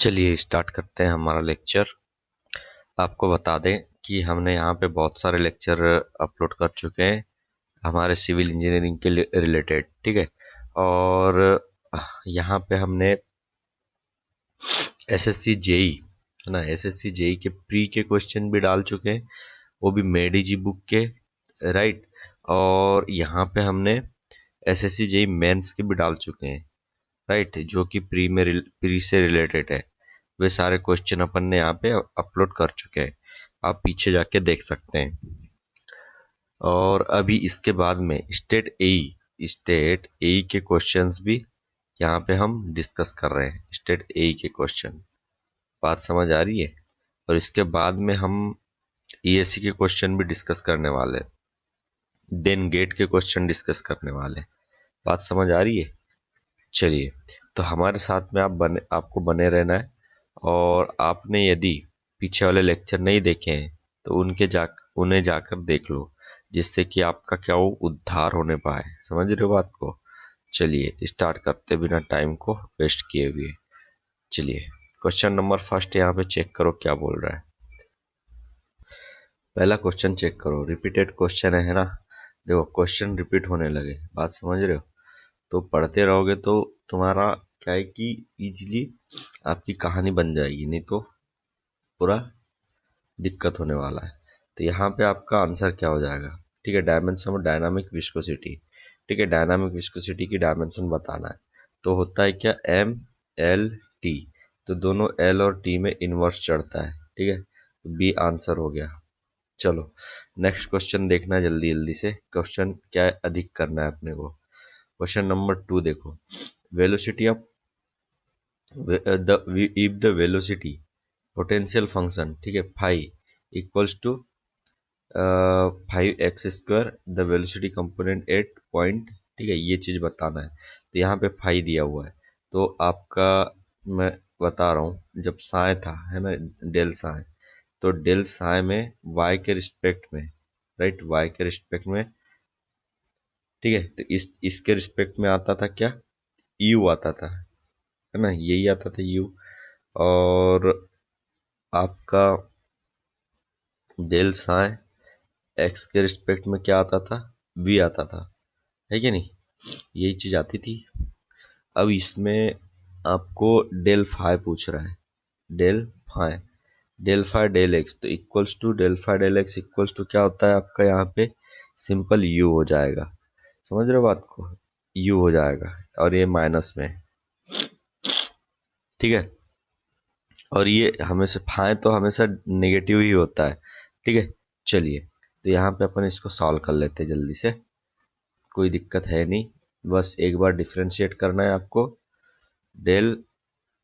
चलिए स्टार्ट करते हैं हमारा लेक्चर। आपको बता दें कि हमने यहाँ पे बहुत सारे लेक्चर अपलोड कर चुके हैं हमारे सिविल इंजीनियरिंग के रिलेटेड, ठीक है। और यहाँ पे हमने एसएससी जेई है ना, एसएससी जेई के प्री के क्वेश्चन भी डाल चुके हैं, वो भी मेडी जी बुक के, राइट। और यहाँ पे हमने एसएससी जेई मेंस के भी डाल चुके हैं, राइट, जो कि प्री से रिलेटेड है। वे सारे क्वेश्चन अपन ने यहाँ पे अपलोड कर चुके हैं, आप पीछे जाके देख सकते हैं। और अभी इसके बाद में स्टेट ए के क्वेश्चंस भी यहाँ पे हम डिस्कस कर रहे हैं, स्टेट ए के क्वेश्चन। बात समझ आ रही है? और इसके बाद में हम ईएससी के क्वेश्चन भी डिस्कस करने वाले हैं, देन गेट के क्वेश्चन डिस्कस करने वाले हैं। बात समझ आ रही है? चलिए, तो हमारे साथ में आपको बने रहना है। और आपने यदि पीछे वाले लेक्चर नहीं देखे हैं तो उन्हें जाकर देख लो, जिससे कि आपका क्या वो उद्धार होने पाए। समझ रहे हो बात को? चलिए स्टार्ट करते बिना टाइम को वेस्ट किए हुए। चलिए, क्वेश्चन नंबर फर्स्ट यहाँ पे चेक करो क्या बोल रहा है। पहला क्वेश्चन चेक करो, रिपीटेड क्वेश्चन है ना। देखो क्वेश्चन रिपीट होने लगे, बात समझ रहे हो? तो पढ़ते रहोगे तो तुम्हारा क्या है कि इजीली आपकी कहानी बन जाएगी, नहीं तो पूरा दिक्कत होने वाला है। तो यहाँ पे आपका आंसर क्या हो जाएगा? ठीक है, डायमेंशन ऑफ डायनामिक विस्कोसिटी। ठीक है, डायनामिक विस्कोसिटी की डायमेंशन बताना है। तो होता है क्या, एम एल टी। तो दोनों एल और टी में इनवर्स चढ़ता है, ठीक है। तो बी आंसर हो गया। चलो नेक्स्ट क्वेश्चन देखना है जल्दी जल्दी से। क्वेश्चन क्या है, अधिक करना है अपने को। क्वेश्चन नंबर 2 देखो, velocity of if the velocity potential function, ठीक है, five equals to 5x² the velocity component at point, ठीक है, ये चीज बताना है। तो यहाँ पे फाइव दिया हुआ है, तो आपका मैं बता रहा हूँ, जब साय था है ना, डेल साय, तो डेल साय में y के रिस्पेक्ट में, राइट, y के रिस्पेक्ट में, ठीक है। तो इसके रिस्पेक्ट में आता था क्या, u आता था, है ना, यही आता था u। और आपका डेल साय एक्स के रिस्पेक्ट में क्या आता था, v आता था, है कि नहीं, यही चीज आती थी। अब इसमें आपको डेल फाई पूछ रहा है, del phi, del phi del X, तो equals to del phi del X equals to क्या होता है आपका, यहाँ पे सिंपल u हो जाएगा। समझ रहे हो बात को, u हो जाएगा, और ये माइनस में, ठीक है। और ये हमेशा फाई तो हमेशा नेगेटिव ही होता है, ठीक है। चलिए, तो यहाँ पे अपन इसको सॉल्व कर लेते हैं जल्दी से, कोई दिक्कत है नहीं, बस एक बार डिफ्रेंशिएट करना है आपको। Del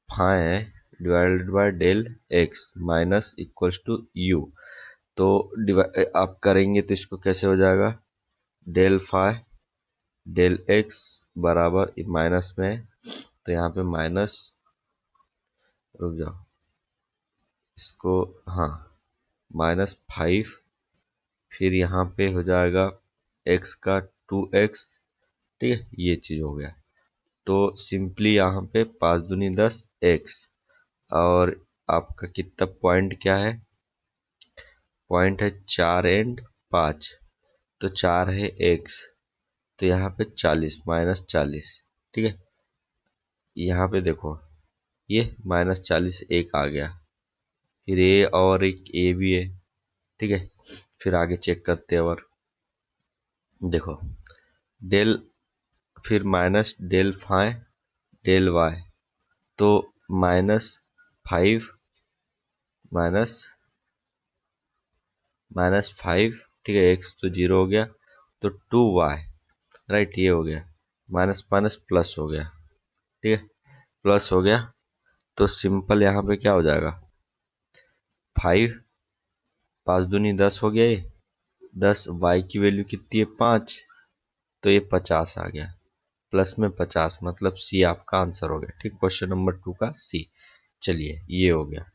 phi divided by del X minus equals to U. तो आप करेंगे तो इसको कैसे हो जाएगा, डेल फाई डेल एक्स बराबर माइनस में है, तो यहाँ पे माइनस, रुक जाओ इसको, हाँ, -5, फिर यहाँ पे हो जाएगा x का 2x, ठीक है, ये चीज हो गया। तो सिंपली यहाँ पे 5 दूनी 10 x, और आपका कितना पॉइंट क्या है, पॉइंट है 4 एंड 5, तो 4 है x, तो यहाँ पे 40 -40, ठीक है। यहाँ पे देखो ये -40 एक आ गया, फिर ए और एक ए भी है, ठीक है। फिर आगे चेक करते हैं, और देखो डेल, फिर minus del phi del Y, तो -5 -5, ठीक है, एक्स तो 0 हो गया, तो 2y, राइट, ये हो गया, माइनस माइनस प्लस हो गया, ठीक है, प्लस हो गया। तो सिंपल यहाँ पे क्या हो जाएगा, 5, 5 दूनी 10 हो गया, ये 10, y की वैल्यू कितनी है 5, तो ये 50 आ गया, प्लस में 50, मतलब सी आपका आंसर हो गया, ठीक, क्वेश्चन नंबर 2 का सी। चलिए ये हो गया,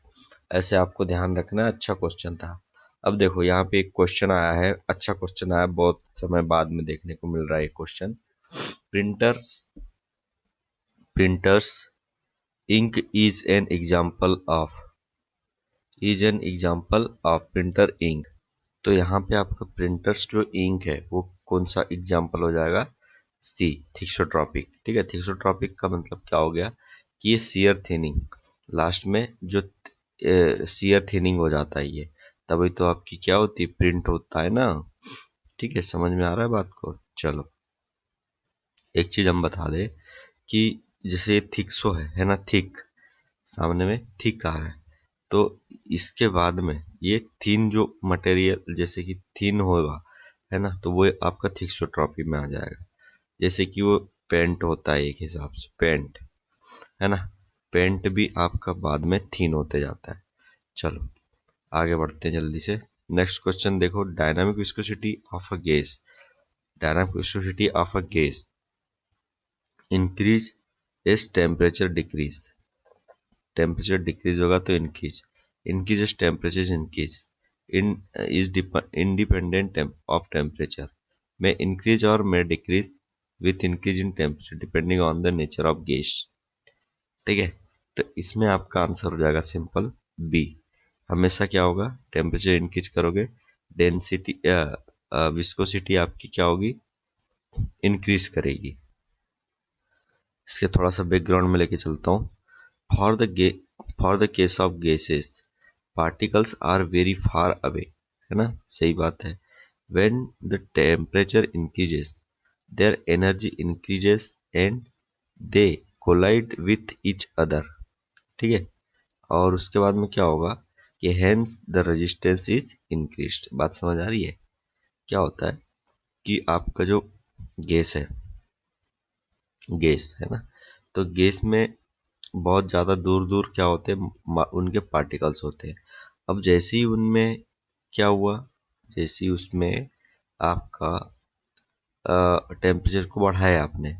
ऐसे आपको ध्यान रखना है, अच्छा क्वेश्चन था। अब देखो यहाँ पे एक क्वेश्चन आया है, अच्छा क्वेश्चन आया, बहुत समय बाद में देखने को मिल रहा है ये question. Printers printers ink is an example of printer ink. तो यहाँ पे आपका प्रिंटर्स जो इंक है वो कौन सा एग्जाम्पल हो जाएगा? सी, थिक्सोट्रॉपिक। ठीक है, थिक्सोट्रॉपिक का मतलब क्या हो गया कि ये सियर थिनिंग, लास्ट में जो सियर थिनिंग हो जाता है ये, तभी तो आपकी क्या होती है, प्रिंट होता है ना। ठीक है, समझ में आ रहा है बात को? चलो एक चीज हम बता दें कि जैसे थिक्सो है ना, थिक, सामने में थिक आ रहा है, तो इसके बाद में ये थीन जो मटेरियल जैसे कि थीन होगा है ना, तो वो आपका थिक्सोट्रॉपी में आ जाएगा। जैसे कि वो पेंट होता है एक हिसाब से, पेंट है ना, पेंट भी आपका बाद में थीन होते जाता है। चलो आगे बढ़ते हैं जल्दी से। नेक्स्ट क्वेश्चन देखो, dynamic viscosity of a gas. Dynamic viscosity of a gas increase as temperature decrease. Temperature decrease होगा तो increase, increase as temperature increase, in is independent of temperature, may increase or may decrease with increase in temperature depending on the nature of gas। ठीक है, तो इसमें आपका answer हो जाएगा simple B. हमेशा क्या होगा, टेम्परेचर इंक्रीज करोगे डेंसिटी विस्कोसिटी आपकी क्या होगी, इंक्रीज करेगी। इसके थोड़ा सा बैकग्राउंड में लेके चलता हूँ। For the case of gases particles are very far away, है ना, सही बात है। when the temperature increases their energy increases and they collide with each other। ठीक है, और उसके बाद में क्या होगा कि hence the resistance is increased। बात समझ आ रही है? क्या होता है कि आपका जो गैस है, गैस है ना, तो गैस में बहुत ज़्यादा दूर दूर क्या होते हैं, उनके पार्टिकल्स होते हैं। अब जैसे ही उनमें क्या हुआ, जैसे ही उसमें आपका टेम्परेचर को बढ़ाया आपने,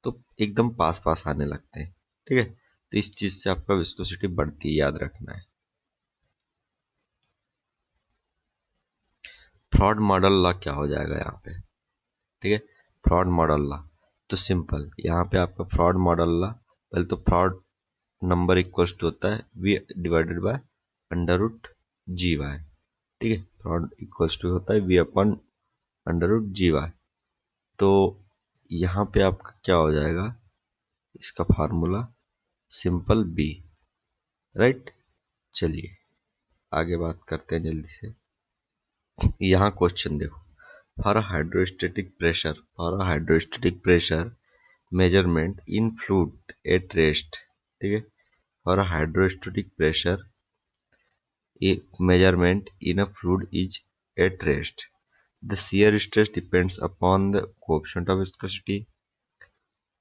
तो एकदम पास पास आने लगते हैं। ठीक है, तो इस चीज से आपका विस्कोसिटी बढ़ती है, याद रखना है। फ्रॉड मॉडल लॉ क्या हो जाएगा यहाँ पे? ठीक है, फ्रॉड मॉडल लॉ तो सिंपल, यहाँ पे आपका फ्रॉड मॉडल लॉ, पहले तो फ्रॉड नंबर इक्वल्स टू होता है V divided by under root G Y. ठीक है, फ्रॉड इक्वल्स टू होता है V upon under root G Y. तो यहाँ पे आपका क्या हो जाएगा, इसका फार्मूला सिंपल बी, राइट। चलिए आगे बात करते हैं जल्दी से। यहाँ क्वेश्चन देखो, for hydrostatic pressure measurement in fluid at rest. ठीक है, for hydrostatic pressure measurement in a fluid is at rest, the shear stress depends upon the coefficient of viscosity।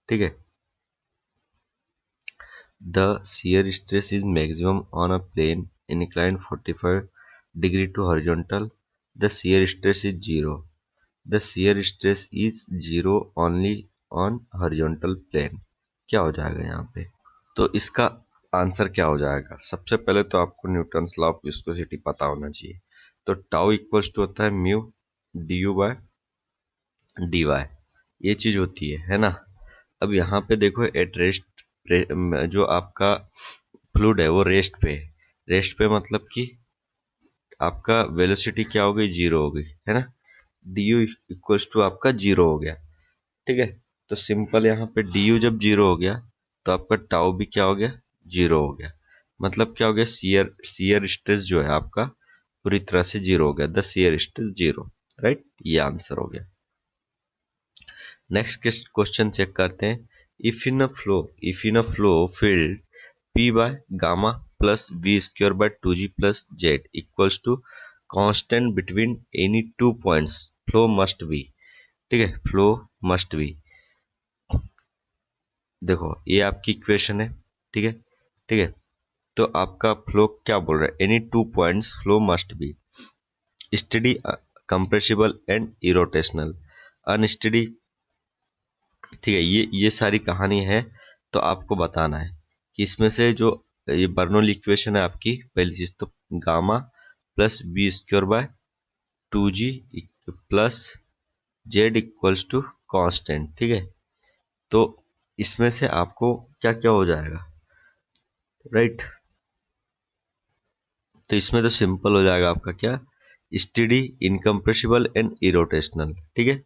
ठीक है, the shear stress is maximum on a plane inclined 45 degree to horizontal, the shear stress is zero, the shear stress is zero only on horizontal plane। क्या हो जाएगा यहाँ पे? तो इसका answer क्या हो जाएगा? सबसे पहले तो आपको न्यूटन्स लॉ ऑफ विस्कोसिटी पता होना चाहिए। तो टाउ इक्वल्स टू होता है mu D U by D Y, ये चीज होती है ना। अब यहाँ पे देखो एट रेस्ट, जो आपका फ्लूइड है वो रेस्ट पे है। रेस्ट पे मतलब कि आपका वेलोसिटी क्या हो गई, जीरो हो गई, है ना। डी यू इक्वल्स टू आपका जीरो हो गया। ठीक है, तो सिंपल यहाँ पे डी यू जब जीरो हो गया तो आपका टाउ भी क्या हो गया, जीरो हो गया। मतलब क्या हो गया, सीयर स्ट्रेस जो है आपका पूरी तरह से जीरो हो गया, the shear stress zero, right. ये आंसर हो गया। नेक्स्ट क्वेश्चन चेक करते हैं। If in a flow field P by gamma plus V square by two G plus Z equals to constant between any two points, flow must be. ठीक है, flow must B. देखो ये आपकी equation है, ठीक है, ठीक है। तो आपका फ्लो क्या बोल रहा है, any two points flow must B study, compressible and irrotational, unsteady. ठीक है, ये सारी कहानी है। तो आपको बताना है कि इसमें से जो ये बर्नौली इक्वेशन है आपकी, पहली चीज तो gamma plus B square by two G plus Z equals to constant. ठीक है, तो इसमें से आपको क्या क्या हो जाएगा, राइट। तो इसमें तो सिंपल हो जाएगा आपका क्या, स्टेडी, इनकम्प्रेसिबल एंड इरोटेशनल। ठीक है,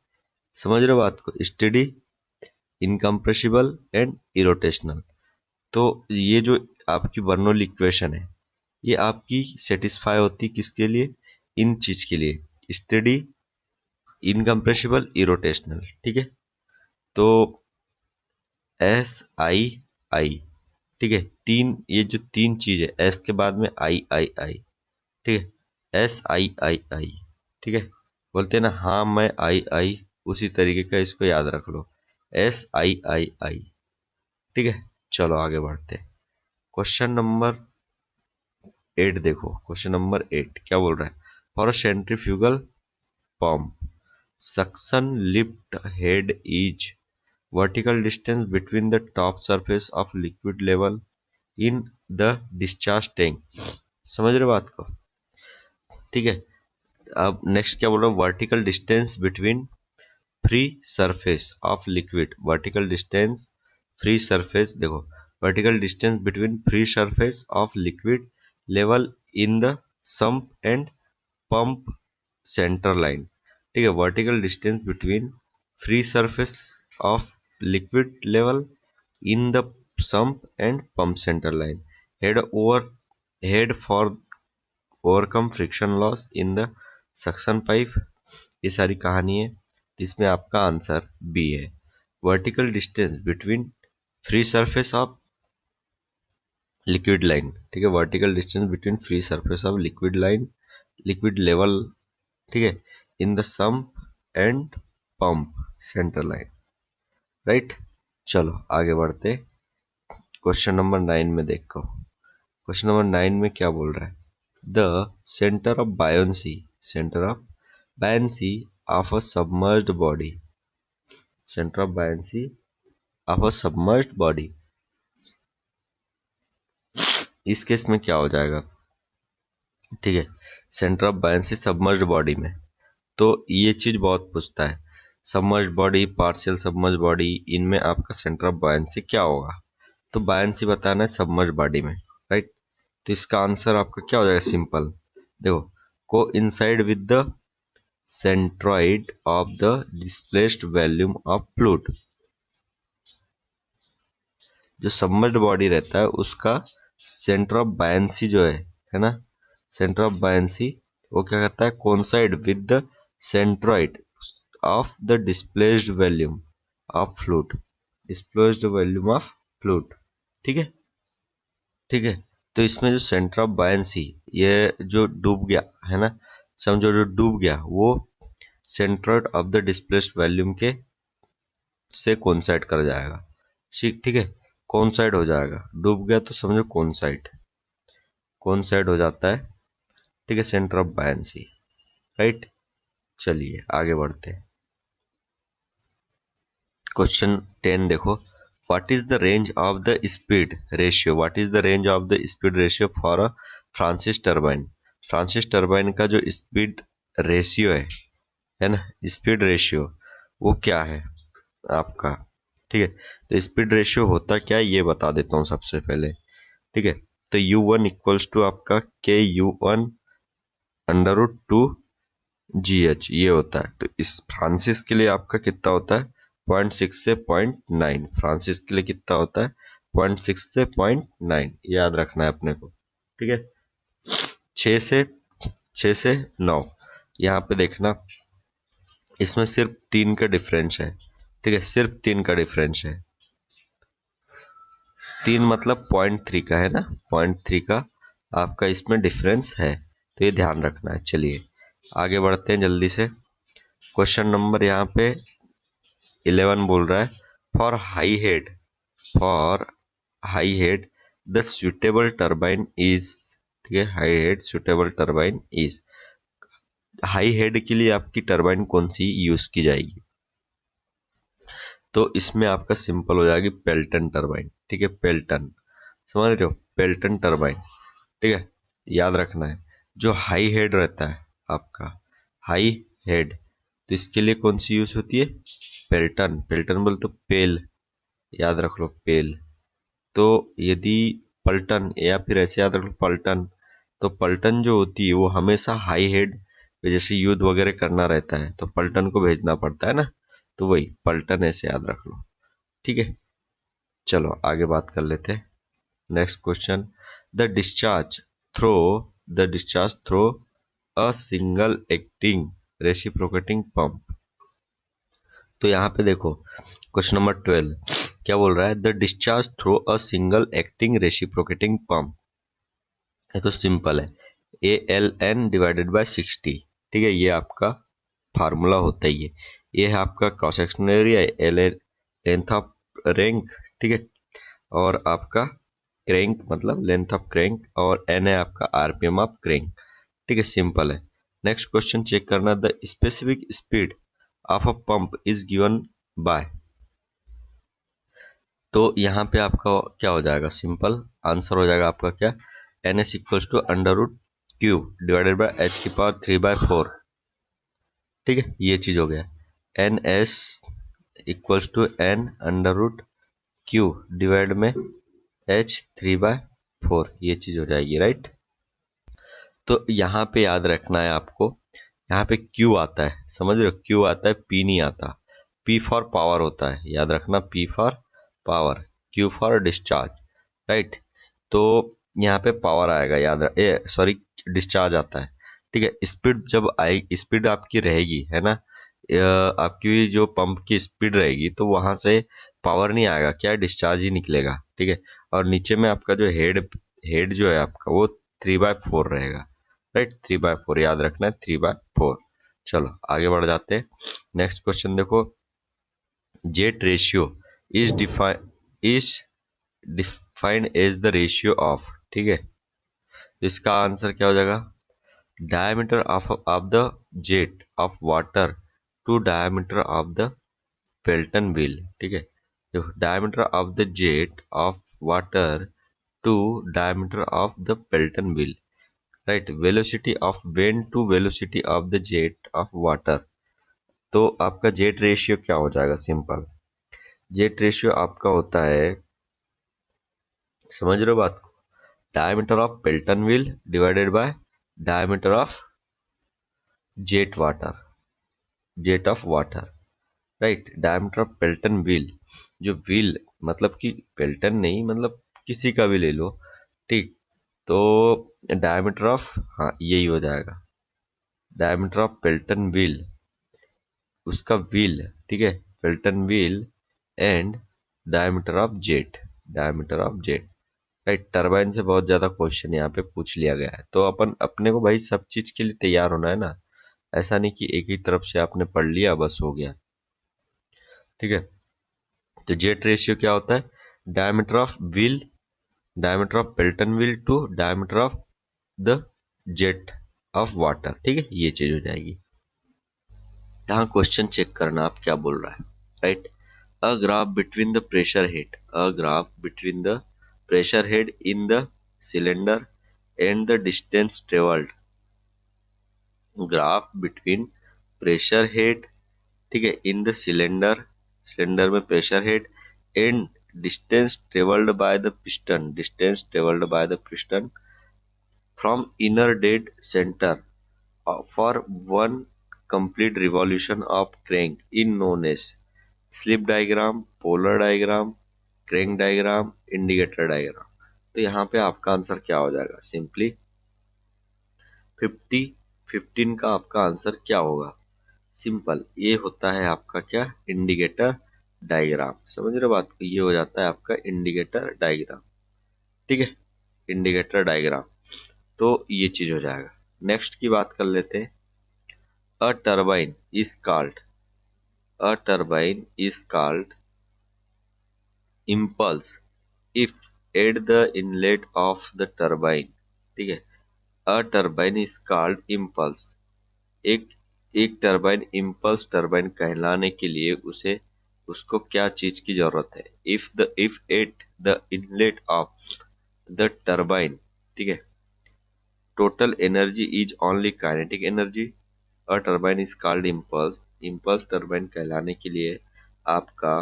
समझ रहे हो बात को, स्टेडी, इनकम्प्रेसिबल एंड इरोटेशनल। तो ये जो आपकी बर्नौली इक्वेशन है, ये आपकी सेटिस्फाई होती किसके लिए, इन चीज के लिए, स्टेडी, इनकम्प्रेसिबल, इरोटेशनल। ठीक है, तो एस आई आई, ठीक है, तीन, ये जो तीन चीज है, एस के बाद में आई आई आई, ठीक है, एस आई आई आई। ठीक है, बोलते हैं ना हाँ मैं आई आई, उसी तरीके का इसको याद रख लो, एस आई आई आई। ठीक है, चलो आगे बढ़ते हैं। क्वेश्चन नंबर 8 देखो, क्वेश्चन नंबर 8 क्या बोल रहा है, for a centrifugal pump suction lift head is vertical distance between the top surface of liquid level in the discharge tank। समझ रहे हो बात को? ठीक है, अब नेक्स्ट क्या बोल रहा हूँ, vertical distance between free surface of liquid, vertical distance free surface, देखो vertical distance between free surface of liquid level in the sump and pump centre line. ठीक है, vertical distance between free surface of liquid level in the sump and pump centre line, head over head for overcome friction loss in the suction pipe. ये सारी कहानी है, तो इसमें आपका answer B है, vertical distance between free surface of liquid line. ठीक है, vertical distance between free surface of liquid line, liquid level, ठीक है, इन the sump and pump centre line. Right, चलो आगे बढ़ते, क्वेश्चन नंबर 9 में देखो। क्वेश्चन नंबर 9 में क्या बोल रहा है, the centre of buoyancy, centre of buoyancy of a submerged body, centre of buoyancy of a submerged body, इस केस में क्या हो जाएगा। ठीक है, centre of buoyancy submerged body में, तो ये चीज बहुत पूछता है, submerged body, partial submerged body, इनमें आपका सेंटर ऑफ बायोन्सी क्या होगा। तो बायोन्सी बताना है सबमर्ज्ड बॉडी में, राइट। तो इसका आंसर आपका क्या हो जाएगा, सिंपल, देखो, को inside with the centroid of the displaced volume of fluid. जो सबमर्ज्ड बॉडी रहता है उसका सेंटर ऑफ बायोन्सी जो है ना, सेंटर ऑफ बायोन्सी वो क्या करता है, coincide with the centroid of the displaced volume of fluid, displaced volume of fluid. ठीक है, ठीक है, तो इसमें जो सेंटर ऑफ बायोन्सी, ये जो डूब गया है ना, समझो जो डूब गया वो centroid of the displaced volume के से कोइंसाइड कर जाएगा। ठीक है, कोइंसाइड हो जाएगा, डूब गया तो समझो कोइंसाइड, कोइंसाइड हो जाता है। ठीक है, सेंटर ऑफ बायोन्सी, राइट। चलिए आगे बढ़ते हैं, क्वेश्चन 10 देखो, what is the range of the speed ratio, what is the range of the speed ratio for a Francis turbine. Francis turbine का जो स्पीड रेशियो है ना, स्पीड रेशियो वो क्या है आपका। ठीक है, तो स्पीड रेशियो होता क्या है ये बता देता हूँ सबसे पहले। ठीक है, तो U1 इक्वल्स टू आपका KU1 √2GH ये होता है। तो इस फ्रांसिस के लिए आपका कितना होता है, 0.6 से 0.9, फ्रांसिस के लिए कितना होता है, 0.6 से 0.9, याद रखना है अपने को। ठीक है, 6 से 9, यहाँ पे देखना इसमें सिर्फ 3 का डिफरेंस है। ठीक है, सिर्फ 3 का डिफरेंस है, 3 मतलब 0.3 का है ना, 0.3 का आपका इसमें डिफरेंस है, तो ये ध्यान रखना है। चलिए आगे बढ़ते हैं जल्दी से, क्वेश्चन नंबर यहाँ पे 11 बोल रहा है, for high head, for high head the suitable turbine is. ठीक है, high head suitable turbine is, high head के लिए आपकी टर्बाइन कौन सी यूज की जाएगी, तो इसमें आपका सिंपल हो जाएगी पेल्टन टर्बाइन। ठीक है, पेल्टन, समझ रहे हो, पेल्टन टर्बाइन। ठीक है, याद रखना है, जो हाई हेड रहता है आपका, हाई हेड, तो इसके लिए कौन सी यूज होती है, पेल्टन, पेल्टन बोल तो पेल, याद रख लो पेल। तो यदि पलटन, या फिर ऐसे याद रख लो पलटन। तो पलटन जो होती है वो हमेशा हाई हेड पे, जैसे युद्ध वगैरह करना रहता है तो पलटन को भेजना पड़ता है ना, तो वही पलटन ऐसे याद रख लो। ठीक है, चलो आगे बात कर लेते हैं। Next question, the discharge through the discharge through a single acting reciprocating pump. तो यहाँ पे देखो क्वेश्चन नंबर 12 क्या बोल रहा है, the discharge through a single acting reciprocating pump. ये तो सिंपल है, ALN डिवाइडेड बाय 60। ठीक है, ये आपका फार्मूला होता ही है। ये है आपका cross sectional area, L length of rank, ठीक है, और आपका क्रैंक मतलब लेंथ ऑफ क्रैंक, और एन है आपका आरपीएम ऑफ क्रैंक। ठीक है, सिंपल है। नेक्स्ट क्वेश्चन चेक करना, the specific speed of a pump is given bye. तो यहाँ पे आपका क्या हो जाएगा, सिंपल आंसर हो जाएगा आपका क्या, N S equals to under root Q divided by H की पावर 3/4। ठीक है, ये चीज हो गया, N S equals to N under root Q divide में H3/4, ये चीज हो जाएगी, राइट। तो यहाँ पे याद रखना है आपको, यहाँ पे Q आता है, समझ रहे हो, Q आता है, P नहीं आता। P फॉर पावर होता है, याद रखना, P for power, Q for discharge, right. तो यहाँ पे पावर आएगा, याद रख, सॉरी, डिस्चार्ज आता है। ठीक है, स्पीड जब आएगी, स्पीड आपकी रहेगी है ना, आपकी जो पंप की स्पीड रहेगी तो वहां से पावर नहीं आएगा, क्या डिस्चार्ज ही निकलेगा। ठीक है, और नीचे में आपका जो हेड हेड जो है आपका वो 3/4 रहेगा, राइट। 3/4 याद रखना है, 3/4। चलो आगे बढ़ जाते हैं। नेक्स्ट क्वेश्चन देखो, jet ratio is defined as the ratio of. ठीक है, तो इसका आंसर क्या हो जाएगा, diameter of the jet of water to diameter of the Pelton wheel। ठीक है, तो diameter of the jet of water to diameter of the Pelton wheel, right। velocity of bend to velocity of the jet of water। तो आपका jet ratio क्या हो जाएगा, simple, jet ratio आपका होता है, समझ रहे हो बात को, diameter of Pelton wheel divided by diameter of jet water, jet of water, right. Diameter of Pelton wheel, जो व्हील मतलब कि पेल्टन नहीं, मतलब किसी का भी ले लो, ठीक। तो डायमीटर ऑफ, हाँ यही हो जाएगा, डायमीटर ऑफ पेल्टन व्हील, उसका व्हील, ठीक है, Pelton wheel and diameter of jet, diameter of jet, right. Turbine से बहुत ज्यादा क्वेश्चन यहाँ पे पूछ लिया गया है, तो अपन अपने को भाई सब चीज के लिए तैयार होना है ना, ऐसा नहीं कि एक ही तरफ से आपने पढ़ लिया बस हो गया। ठीक है, तो जेट रेशियो क्या होता है, diameter of wheel, diameter of Pelton wheel to diameter of the jet of water. ठीक है, ये चीज हो जाएगी। यहाँ क्वेश्चन चेक करना आप क्या बोल रहा है, right. A graph between the pressure head, a graph between the pressure head in the cylinder and the distance travelled, graph between pressure head, ठीक है, इन द सिलेंडर, सिलेंडर में pressure head, and distance travelled by the piston, distance travelled by the piston from inner dead centre for one complete revolution of crank in known as slip diagram, polar diagram, crank diagram, indicator diagram। तो यहाँ पे आपका answer क्या हो जाएगा, simply 15 का आपका answer क्या होगा, सिंपल ये होता है आपका क्या, इंडिकेटर डायग्राम। समझ रहे बात को, ये हो जाता है आपका इंडिकेटर डायग्राम। ठीक है, इंडिकेटर डायग्राम, तो ये चीज हो जाएगा। नेक्स्ट की बात कर लेते हैं, a turbine is called, a turbine is called impulse if at the inlet of the turbine। ठीक है, a turbine is called impulse, एक एक टरबाइन इम्पल्स टरबाइन कहलाने के लिए उसे उसको क्या चीज की जरूरत है, if at the inlet of the turbine, ठीक है, total energy is only kinetic energy, a turbine is called impulse, impulse turbine कहलाने के लिए आपका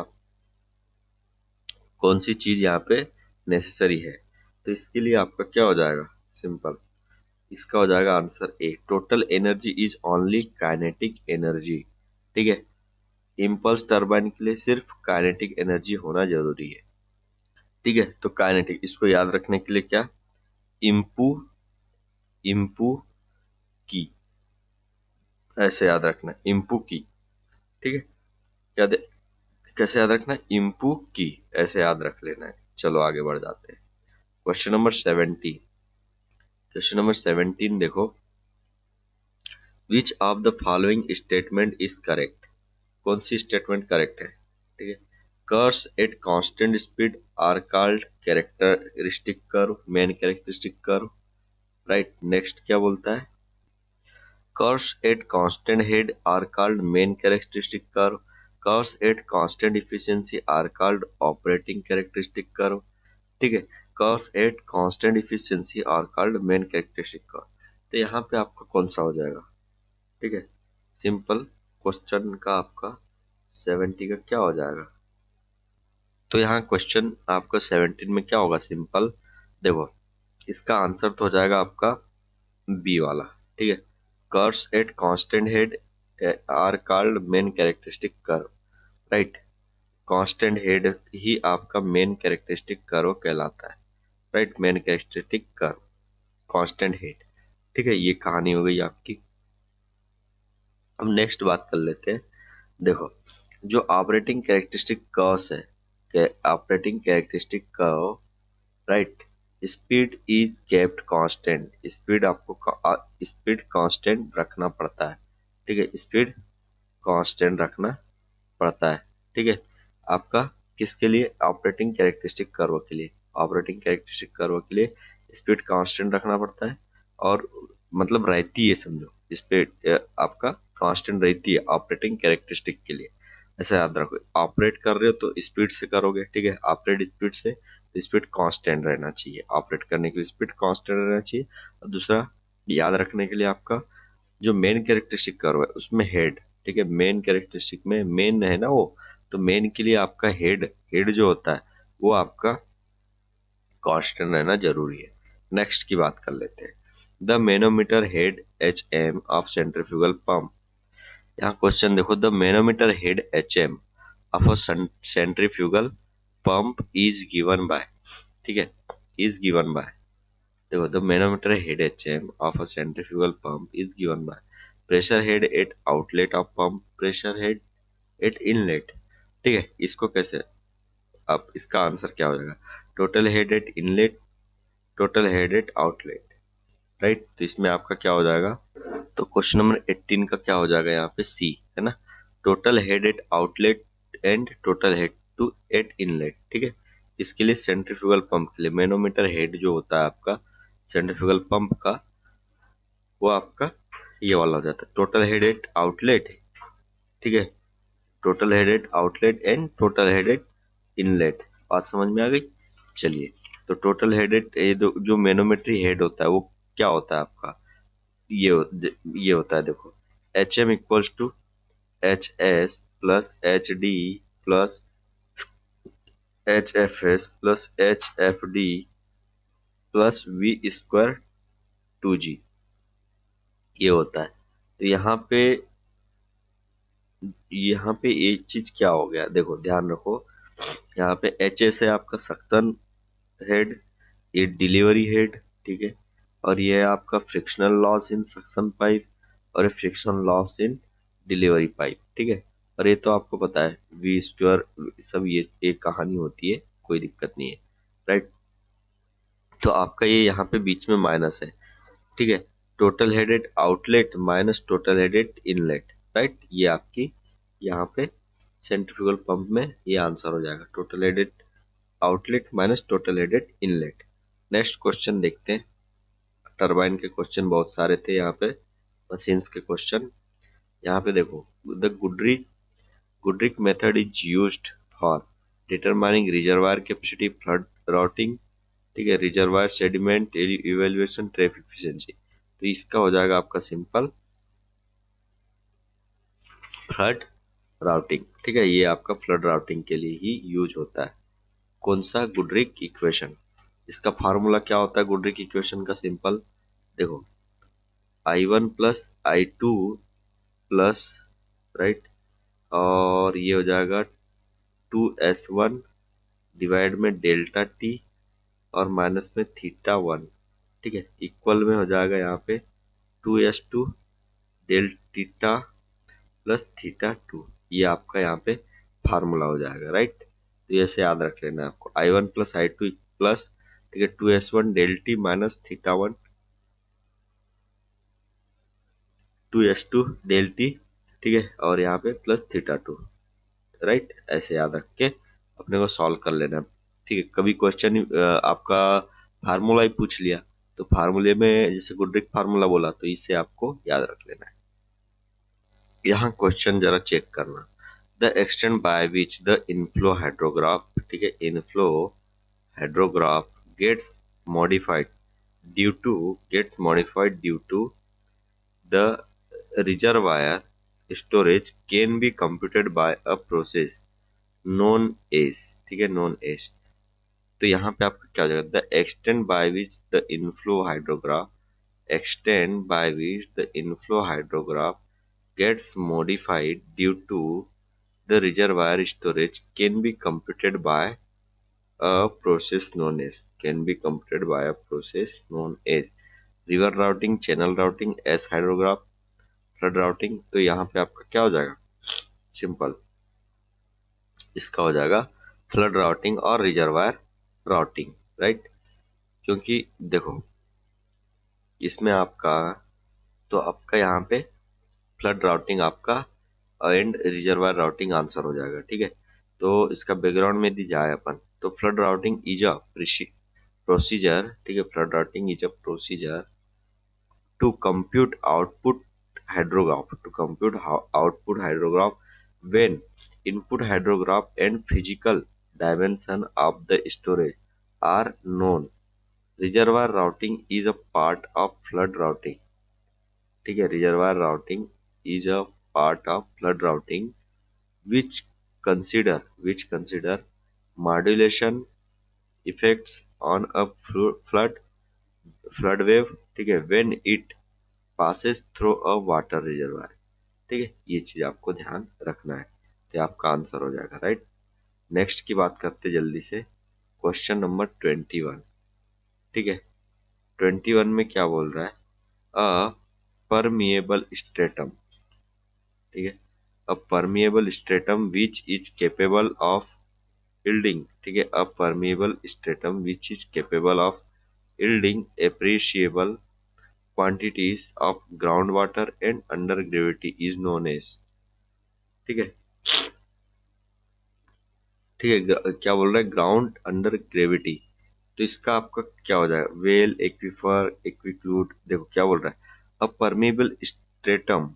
कौन सी चीज यहाँ पे नेसेसरी है, तो इसके लिए आपका क्या हो जाएगा, सिंपल, इसका हो जाएगा answer A, total energy is only kinetic energy. ठीक है, इम्पल्स टरबाइन के लिए सिर्फ काइनेटिक एनर्जी होना जरूरी है। ठीक है, तो काइनेटिक, इसको याद रखने के लिए क्या, इम्पू इम्पू की, ऐसे याद रखना, इम्पू की। ठीक है, क्या कैसे याद रखना है, इम्पू की, ऐसे याद रख लेना है। चलो आगे बढ़ जाते हैं। Question number 17। क्वेश्चन नंबर 17 देखो, which of the following statement is correct, कौन सी स्टेटमेंट करेक्ट है। ठीक है, curves at constant speed are called characteristic curve, main characteristic curve. Right, next क्या बोलता है, curves at constant head are called main characteristic curve. Curves at constant efficiency are called operating characteristic curve. ठीक है, curves at constant efficiency are called main characteristic curve. तो यहाँ पे आपका कौन सा हो जाएगा। ठीक है, सिंपल क्वेश्चन का आपका 70 का क्या हो जाएगा। तो यहाँ क्वेश्चन आपका 17 में क्या होगा, सिंपल देखो, इसका आंसर तो हो जाएगा आपका बी वाला। ठीक है, curves at constant head are called main characteristic curve. Right, constant head ही आपका मेन कैरेक्टरिस्टिक कर्व कहलाता है। Right, main characteristic curve, constant head. ठीक है, ये कहानी हो गई आपकी। अब नेक्स्ट बात कर लेते हैं। देखो, जो ऑपरेटिंग कैरेक्टरिस्टिक कर्व्स है, operating characteristic curve, right, speed is kept constant, speed आपको स्पीड कांस्टेंट रखना पड़ता है। ठीक है, स्पीड कांस्टेंट रखना पड़ता है। ठीक है, आपका किसके लिए, ऑपरेटिंग कैरेक्टरिस्टिक कर्व के लिए, ऑपरेटिंग कैरेक्टरिस्टिक कर्व के लिए स्पीड कांस्टेंट रखना पड़ता है, और मतलब रहती है, समझो स्पीड आपका कांस्टेंट रहती है ऑपरेटिंग कैरेक्टरिस्टिक के लिए। ऐसा याद रखो, ऑपरेट कर रहे हो तो स्पीड से करोगे। ठीक है, ऑपरेट स्पीड से, तो स्पीड कांस्टेंट रहना चाहिए, ऑपरेट करने के लिए स्पीड कांस्टेंट रहना चाहिए। और दूसरा याद रखने के लिए आपका जो मेन कैरेक्टरिस्टिक कर्व है उसमें हेड, ठीक है, मेन कैरेक्टरिस्टिक में मेन है ना वो, तो मेन के लिए आपका हेड, हेड जो होता है वो आपका कांस्टेंट रहना जरूरी है। नेक्स्ट की बात कर लेते हैं, the manometer head H M of centrifugal pump. यहाँ क्वेश्चन देखो, the manometer head H M of a centrifugal pump is given by. ठीक है, इज गिवन बाय, देखो, the manometer head H M of a centrifugal pump is given by pressure head at outlet of pump, pressure head at inlet. ठीक है, इसको कैसे, अब इसका answer क्या हो जाएगा, total head at inlet, total head at outlet. Right, तो इसमें आपका क्या हो जाएगा, तो क्वेश्चन नंबर 18 का क्या हो जाएगा यहाँ पे, सी है ना, total head at outlet and total head to at inlet. ठीक है, इसके लिए सेंट्रीफ्यूगल पंप के लिए मैनोमीटर हेड जो होता है आपका सेंट्रीफ्यूगल पंप का, वो आपका ये वाला हो जाता है, टोटल हेड एट आउटलेट। ठीक है, total head at outlet and total head at inlet. बात समझ में आ गई। चलिए, तो टोटल हेड एट, जो मैनोमेट्री हेड होता है वो क्या होता है आपका, ये होता है, देखो, H M equals to H S plus H D plus H F S plus H F D plus V square two G, ये होता है। तो यहाँ पे एक चीज क्या हो गया, देखो ध्यान रखो, यहाँ पे एच एस है आपका सक्शन हेड, ये डिलीवरी हेड। ठीक है, और ये है आपका frictional loss in suction pipe, और frictional loss in delivery pipe. ठीक है, और ये तो आपको पता है वी स्क्वायर, सब ये एक कहानी होती है, कोई दिक्कत नहीं है। राइट, तो आपका ये यहाँ पे बीच में माइनस है। ठीक है, total headed outlet minus total headed inlet. Right, ये आपकी यहाँ पे सेंट्रीफ्यूगल पंप में ये आंसर हो जाएगा, total headed outlet minus total headed inlet. Next question देखते हैं, टरबाइन के क्वेश्चन बहुत सारे थे यहाँ पे, मशीन्स के क्वेश्चन। यहाँ पे देखो, the Goodrich method is used for determining reservoir capacity, flood routing. ठीक है, reservoir sediment evaluation, traffic efficiency. तो इसका हो जाएगा आपका सिंपल फ्लड राउटिंग। ठीक है, ये आपका फ्लड राउटिंग के लिए ही यूज होता है। कौन सा, गुड्रिक इक्वेशन, इसका फार्मूला क्या होता है गुडरिक इक्वेशन का? सिंपल देखो, I1 plus I2 plus, right, और ये हो जाएगा 2S1 डिवाइड में डेल्टा टी और माइनस में थीटा 1, ठीक है, इक्वल में हो जाएगा यहाँ पे 2S2 del theta plus theta 2। ये आपका यहाँ पे फार्मूला हो जाएगा, राइट। तो ऐसे याद रख लेना आपको, I1 प्लस I2 प्लस, ठीक है, 2S1 del T minus theta 1, 2S2 del T, ठीक है, और यहाँ पे प्लस थीटा 2, राइट। ऐसे याद रख के अपने को सॉल्व कर लेना, ठीक है। कभी क्वेश्चन आपका फार्मूला ही पूछ लिया तो फार्मूले में जैसे गुडरिक फार्मूला बोला तो इसे आपको याद रख लेना है। यहाँ क्वेश्चन जरा चेक करना, the extent by which the inflow hydrograph, ठीक है, inflow hydrograph gets modified due to the reservoir storage can be computed by a process known as, ठीक है, known as। तो यहाँ पे आपका क्या हो जाएगा, the extent by which the inflow hydrograph gets modified due to the reservoir storage can be computed by a process known as river routing, channel routing, S hydrograph, flood routing. तो यहाँ पे आपका क्या हो जाएगा, सिंपल इसका हो जाएगा फ्लड राउटिंग और रिजर्वायर राउटिंग, राइट। क्योंकि देखो इसमें आपका, तो आपका यहाँ पे फ्लड राउटिंग आपका एंड रिजर्वायर राउटिंग आंसर हो जाएगा, ठीक है। तो इसका बैकग्राउंड में दी जाए अपन, तो flood routing is a procedure, ठीक है, flood routing is a procedure to compute output hydrograph when input hydrograph and physical dimension of the storage are known. Reservoir routing is a part of flood routing, ठीक है, reservoir routing is a part of flood routing which consider modulation effects on a flood wave, ठीक है, when it passes through a water reservoir, ठीक है। ये चीज आपको ध्यान रखना है, तो आपका आंसर हो जाएगा, राइट। नेक्स्ट की बात करते जल्दी से, क्वेश्चन नंबर 21, ठीक है। 21 में क्या बोल रहा है, अ परमिएबल स्ट्रेटम, ठीक है, a permeable stratum which is capable of yielding, ठीक है, a permeable stratum which is capable of yielding appreciable quantities of groundwater and under gravity is known as, ठीक है, ठीक है, क्या बोल रहा है, ग्राउंड अंडर ग्रेविटी। तो इसका आपका क्या हो जाएगा, वेल, एक्विफर, एक्विक्लूड। देखो क्या बोल रहा है, a permeable stratum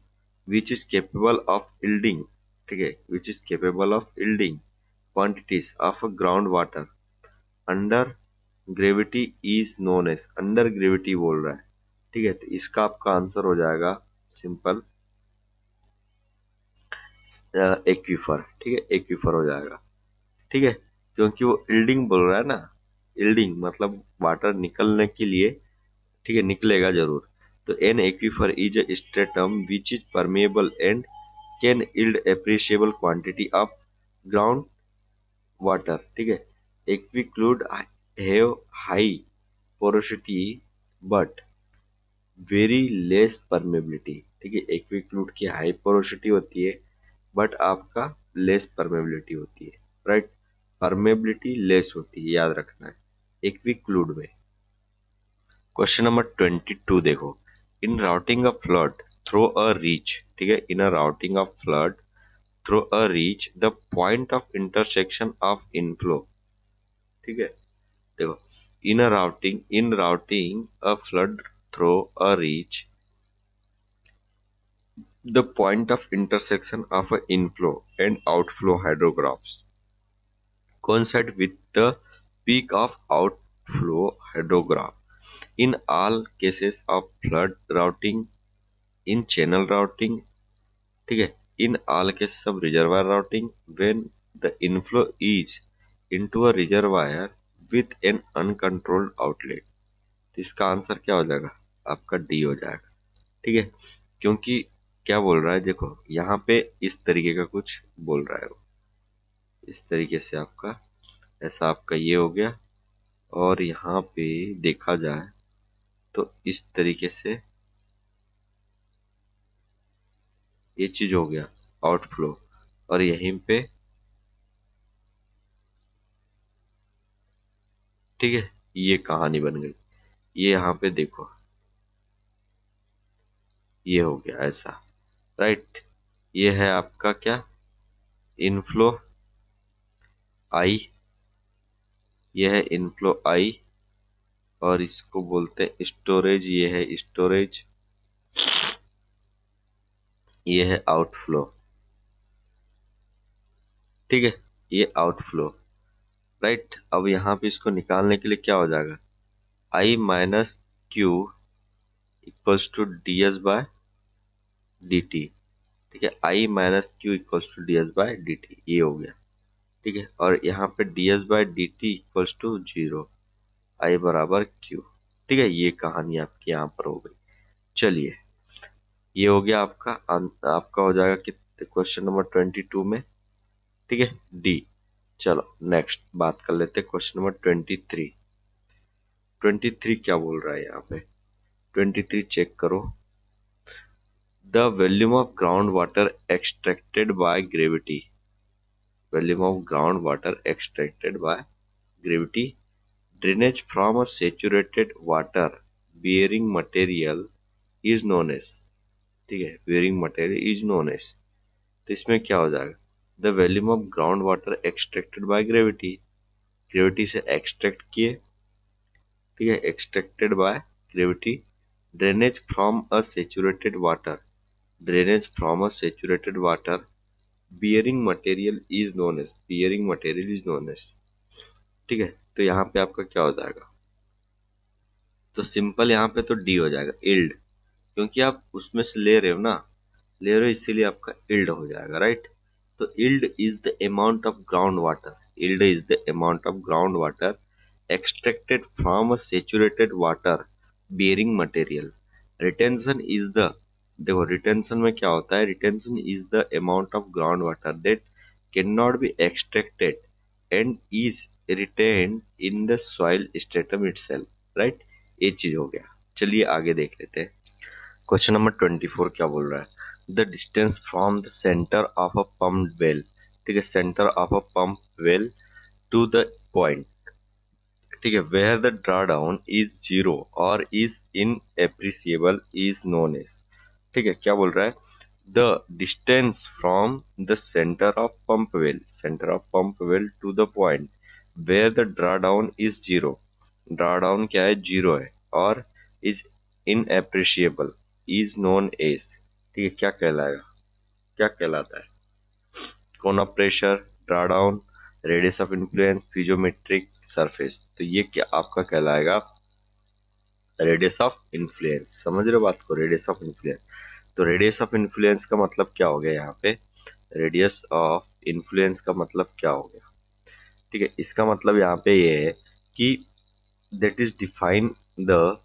which is capable of yielding, ठीक है, which is capable of yielding quantities of ground water under gravity is known as, under gravity बोल रहा है, ठीक है। तो इसका आपका आंसर हो जाएगा सिंपल एक्विफर, ठीक है, एक्विफर हो जाएगा, ठीक है। क्योंकि वो यील्डिंग बोल रहा है ना, यील्डिंग मतलब वाटर निकलने के लिए, ठीक है, निकलेगा जरूर। तो an aquifer is a stratum which is permeable and can yield appreciable quantity of ground water, ठीक है। Aquiclude have high porosity but very less permeability, ठीक है, एक्विक्लूड की हाई पोरोसिटी होती है बट आपका लेस परमेबिलिटी होती है, राइट। परमेबिलिटी लेस होती है, याद रखना है एक्विक्लूड में। क्वेश्चन नंबर 22 देखो, in routing a flood through a reach, ठीक है, in a routing of flood through a reach the point of intersection of inflow, ठीक है। देखो, in routing a flood through a reach the point of intersection of a inflow and outflow hydrographs coincide with the peak of outflow hydrograph. In all cases of flood routing, in channel routing, ठीक है, in all cases of reservoir routing, when the inflow is into a reservoir, with an uncontrolled outlet. तो इसका answer क्या हो जाएगा, आपका D हो जाएगा। ठीक है, क्योंकि क्या बोल रहा है, देखो यहाँ पे इस तरीके का कुछ बोल रहा है वो, इस तरीके से आपका ऐसा आपका ये हो गया, और यहाँ पे देखा जाए तो इस तरीके से ये चीज हो गया आउटफ्लो, और यहीं पे ठीक है ये कहानी बन गई। ये यहाँ पे देखो ये हो गया ऐसा, राइट। ये है आपका क्या, इनफ्लो आई, ये है इनफ्लो आई, और इसको बोलते हैं स्टोरेज, ये है स्टोरेज, ये है आउटफ्लो। ठीक है, ये आउटफ्लो, राइट। अब यहाँ पे इसको निकालने के लिए क्या हो जाएगा, I minus Q equals to D S by D T. ठीक है, I minus Q equals to D S by D T, ये हो गया। ठीक है, और यहाँ पे D S by D T equals to zero, I बराबर क्यू। ठीक है, ये कहानी आपकी यहाँ पर हो गई। चलिए, ये हो गया आपका आपका हो जाएगा कि क्वेश्चन नंबर 22 में। ठीक है, डी। चलो नेक्स्ट बात कर लेते हैं क्वेश्चन नंबर 23। 23 क्या बोल रहा है यहाँ पे, 23 चेक करो। The volume of ground water extracted by gravity, volume of ground water extracted by gravity, drainage from a saturated water bearing material is known as। ठीक है, bearing material is known as। तो इसमें क्या हो जाएगा, the volume of ground water extracted by gravity, gravity से extract किए। ठीक है, extracted by gravity, drainage from a saturated water, drainage from a saturated water, bearing material is known as, bearing material is known as. ठीक है, तो यहाँ पे आपका क्या हो जाएगा, तो सिंपल यहाँ पे तो डी हो जाएगा, इल्ड, क्योंकि आप उसमें से ले रहे हो ना, ले रहे हो इसीलिए आपका इल्ड हो जाएगा, राइट। तो yield is the amount of ground water, yield is the amount of ground water extracted from a saturated water bearing material. Retention is the, देखो रिटेंशन में क्या होता है, retention is the amount of ground water that can not be extracted and is retained in the soil stratum itself, right. ये चीज हो गया। चलिए आगे देख लेते हैं, क्वेश्चन नंबर 24 क्या बोल रहा है, the distance from the centre of a pump well, ठीक है, centre of a pump well to the point, ठीक है, where the draw down is zero और is inappreciable is known as. ठीक है, क्या बोल रहा है, the distance from the centre of pump well, centre of pump well to the point where the draw down is zero, draw down क्या है, zero है, और is inappreciable is known as. ठीक है, क्या कहलाएगा, क्या कहलाता है, cone of pressure, draw down, radius of influence, piezometric surface. तो ये क्या आपका कहलाएगा, रेडियस ऑफ इन्फ्लुएंस। समझ रहे हो बात को, रेडियस ऑफ इन्फ्लुएंस। तो रेडियस ऑफ इन्फ्लुएंस का मतलब क्या हो गया यहाँ पे, रेडियस ऑफ इन्फ्लुएंस का मतलब क्या हो गया, ठीक है, इसका मतलब यहाँ पे ये है कि that is define the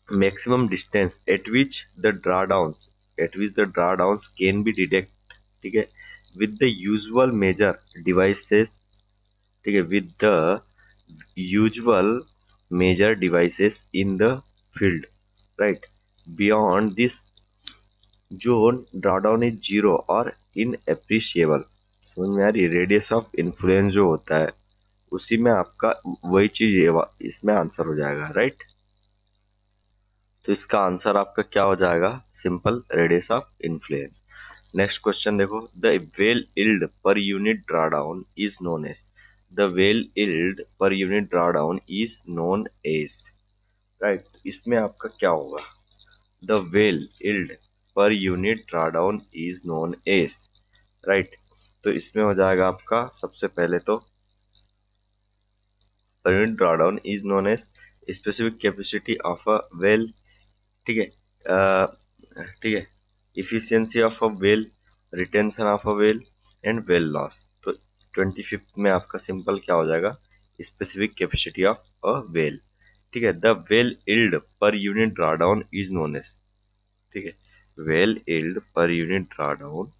maximum distance at which the drawdowns can be detected, ठीक है, with the usual measure devices, ठीक है, with the usual measure devices in the field, right। beyond this zone drawdown is zero और inappreciable। समझ में आ रही, radius of influence जो होता है उसी में आपका वही चीज इसमें आंसर हो जाएगा, राइट। तो इसका आंसर आपका क्या हो जाएगा, simple radius of influence. Next question देखो, the well yield per unit drawdown is known as, the well yield per unit drawdown is known as, right. इसमें आपका क्या होगा, the well yield per unit drawdown is known as, right. तो इसमें हो जाएगा आपका सबसे पहले तो per unit drawdown is known as specific capacity of a well, ठीक है, ठीक है, efficiency of a well, retention of a well and well loss। तो 25th में आपका सिंपल क्या हो जाएगा, specific capacity of a well. ठीक है, the well yield per unit drawdown is known as, ठीक है, well yield per unit drawdown,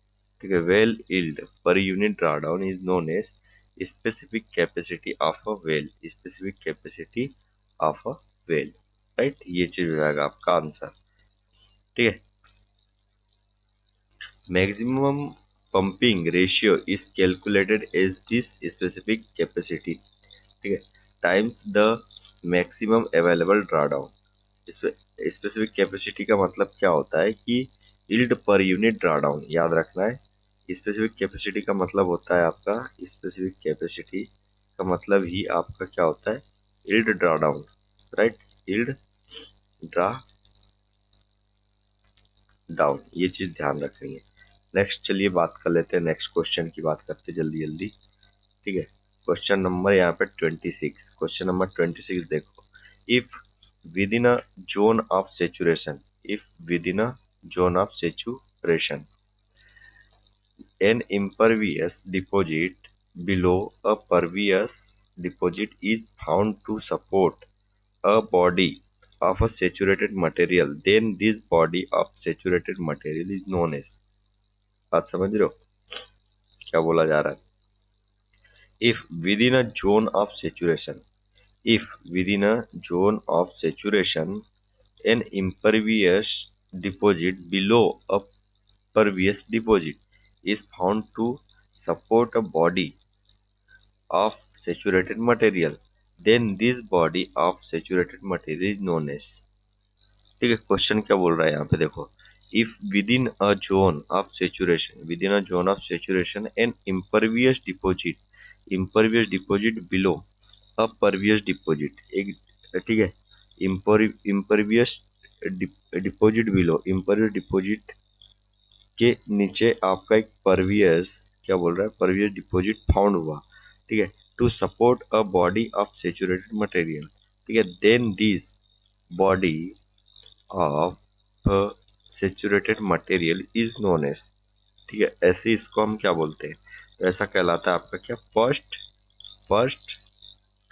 ठीक है, well yield per unit drawdown is known as specific capacity of a well, specific capacity of a well. Right, ये चीज हो जाएगा आपका answer. ठीक है, maximum pumping ratio is calculated as this specific capacity, ठीक है, times the maximum available drawdown. Specific capacity का मतलब क्या होता है कि यील्ड पर यूनिट ड्रॉडाउन, याद रखना है। स्पेसिफिक कैपेसिटी का मतलब होता है आपका, स्पेसिफिक कैपेसिटी का मतलब ही आपका क्या होता है, yield drawdown. Right, yield draw down, ये चीज ध्यान रखनी है। नेक्स्ट चलिए बात कर लेते हैं, नेक्स्ट क्वेश्चन की बात करते हैं जल्दी जल्दी। ठीक है, क्वेश्चन नंबर यहाँ पे 26, क्वेश्चन नंबर 26 देखो, if within a zone of saturation, if within a zone of saturation an impervious deposit below a pervious deposit is found to support a body of a saturated material, then this body of saturated material is known as, बात समझ रहे हो क्या बोला जा रहा है। If within a zone of saturation, if within a zone of saturation an impervious deposit below a pervious deposit is found to support a body of saturated material, then this body of saturated material is known as, ठीक है, question क्या बोल रहा है यहाँ पे देखो, if within a zone of saturation, within a zone of saturation an impervious deposit, impervious deposit below a pervious deposit, एक, ठीक है, impervious deposit below, impervious deposit के नीचे आपका एक परवियस, क्या बोल रहा है, परवियस डिपोजिट फाउंड हुआ, ठीक है, to support a body of saturated material, ठीक है, then this body of saturated material is known as, ठीक है, ऐसे इसको हम क्या बोलते हैं, तो ऐसा कहलाता है आपका क्या, फर्स्ट, फर्स्ट,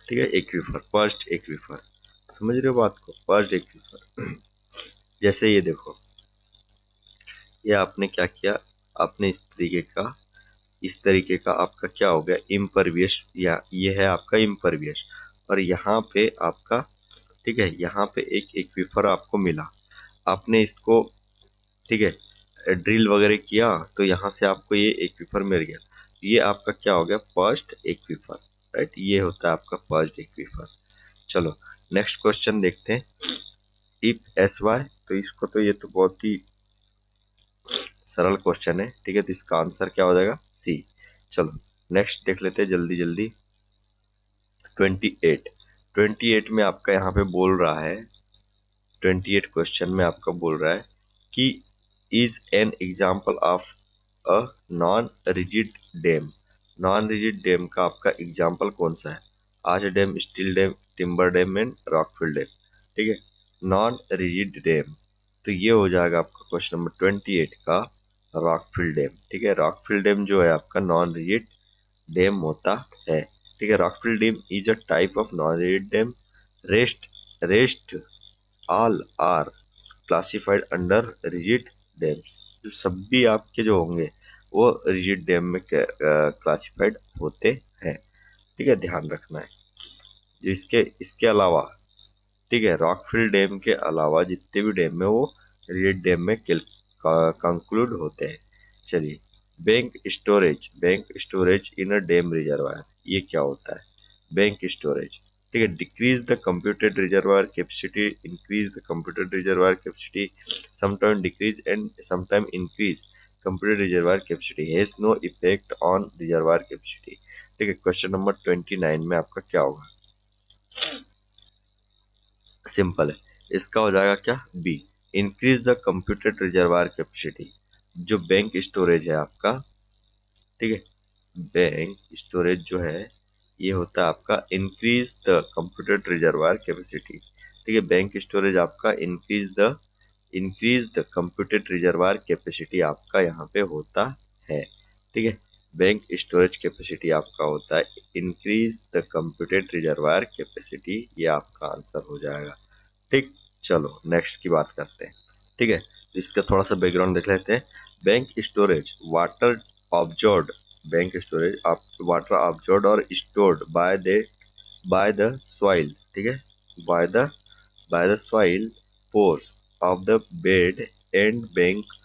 ठीक है, एक्विफर, फर्स्ट एक्विफर, समझ रहे हो बात को, फर्स्ट एक्विफर। जैसे ये देखो, ये आपने क्या किया, आपने इस तरीके का आपका क्या हो गया, इम्परवियस, या ये है आपका इम्परवियस, और यहाँ पे आपका, ठीक है, यहाँ पे एक एक्विफर आपको मिला, आपने इसको, ठीक है, ड्रिल वगैरह किया तो यहाँ से आपको ये एक्विफर मिल गया, ये आपका क्या हो गया, फर्स्ट एक्विफर। राइट, ये होता है आपका फर्स्ट एक्विफर। चलो नेक्स्ट क्वेश्चन देखते हैं, इफ एस वाई, तो इसको तो ये तो बहुत ही सरल क्वेश्चन है, ठीक है, तो इसका आंसर क्या हो जाएगा, सी। चलो नेक्स्ट देख लेते हैं जल्दी जल्दी, 28, 28 में आपका यहाँ पे बोल रहा है, 28 क्वेश्चन में आपका बोल रहा है कि is an example of a non rigid dam, non rigid dam का आपका एग्जाम्पल कौन सा है, arch dam, steel dam, timber dam and rockfill dam, ठीक है, नॉन रिजिड डैम, तो ये हो जाएगा आपका क्वेश्चन नंबर 28 का रॉकफिल डैम, ठीक है, रॉकफिल डैम जो है आपका नॉन रिजिड डैम होता है, ठीक है, rockfill dam is a type of non rigid dam, rest all are classified under rigid dams, जो सब भी आपके जो होंगे वो रिजिड डैम में क्लासिफाइड होते हैं, ठीक है, ध्यान रखना है। जो इसके इसके अलावा, ठीक है, रॉकफिल डैम के अलावा जितने भी डैम है वो रिजिड डैम में कंक्लूड होते हैं। चलिए, bank storage in a dam reservoir, ये क्या होता है, बैंक स्टोरेज, ठीक है, decrease the computed reservoir capacity, increase the computed reservoir capacity, sometime decrease and sometime increase computed reservoir capacity, has no effect on reservoir capacity, ठीक है, question number 29 में आपका क्या होगा, सिंपल है, इसका हो जाएगा क्या, B, increase the computed reservoir capacity, जो बैंक स्टोरेज है आपका, ठीक है, बैंक स्टोरेज जो है ये होता है आपका increase the computed reservoir capacity, ठीक है, बैंक स्टोरेज आपका increase the computed reservoir capacity आपका यहाँ पे होता है, ठीक है, बैंक स्टोरेज कैपेसिटी आपका होता है increase the computed reservoir capacity, ये आपका आंसर हो जाएगा। ठीक, चलो नेक्स्ट की बात करते हैं। ठीक है, इसका थोड़ा सा बैकग्राउंड देख लेते हैं। Bank storage water absorbed, bank storage water absorbed और स्टोर्ड बाय द सॉइल, ठीक है, by the soil pores of the bed and banks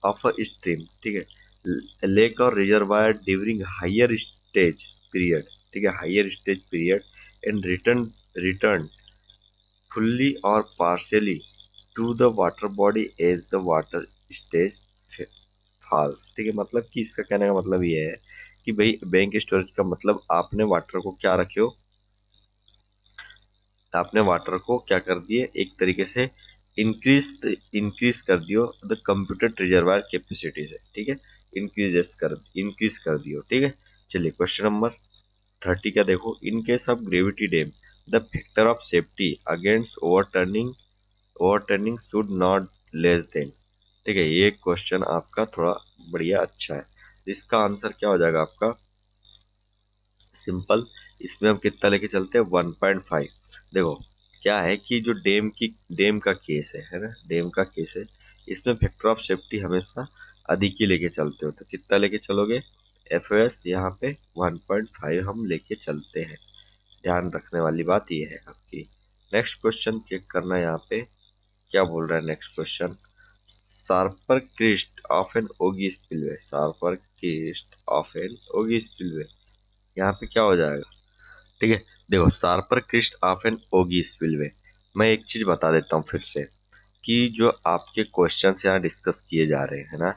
of a stream, ठीक है, लेक और reservoir during higher stage period, ठीक है, higher stage period and return fully or partially to the water body as the water stage falls, ठीक है। मतलब कि इसका कहने का मतलब ये है कि भाई बैंक स्टोरेज का मतलब आपने वाटर को क्या रखे हो, आपने वाटर को क्या कर दिए, एक तरीके से इंक्रीज कर दियो द कंप्यूटेड रिजर्वायर कैपेसिटी से, ठीक है, इंक्रीज कर दियो, ठीक है। चलिए क्वेश्चन नंबर 30 का देखो। In case of gravity dam the factor of safety against overturning should not less than, ठीक है। ये क्वेश्चन आपका थोड़ा बढ़िया अच्छा है। इसका आंसर क्या हो जाएगा आपका, सिंपल, इसमें हम कितना लेके चलते हैं 1.5। देखो क्या है कि जो डैम का केस है ना, डैम का केस है, इसमें फैक्टर ऑफ सेफ्टी हमेशा अधिक ही लेके चलते हो, तो कितना लेके चलोगे, एफ यहाँ पे 1.5 हम लेके चलते हैं। ध्यान रखने वाली बात ये है आपकी। नेक्स्ट क्वेश्चन चेक करना है यहाँ पे क्या बोल रहा है। Next question, sharper crest of an ogee spillway, sharper crest of an ogee spillway, यहाँ पे क्या हो जाएगा, ठीक है। देखो sharper crest of an ogee spillway, मैं एक चीज बता देता हूँ फिर से कि जो आपके क्वेश्चंस यहाँ डिस्कस किए जा रहे हैं ना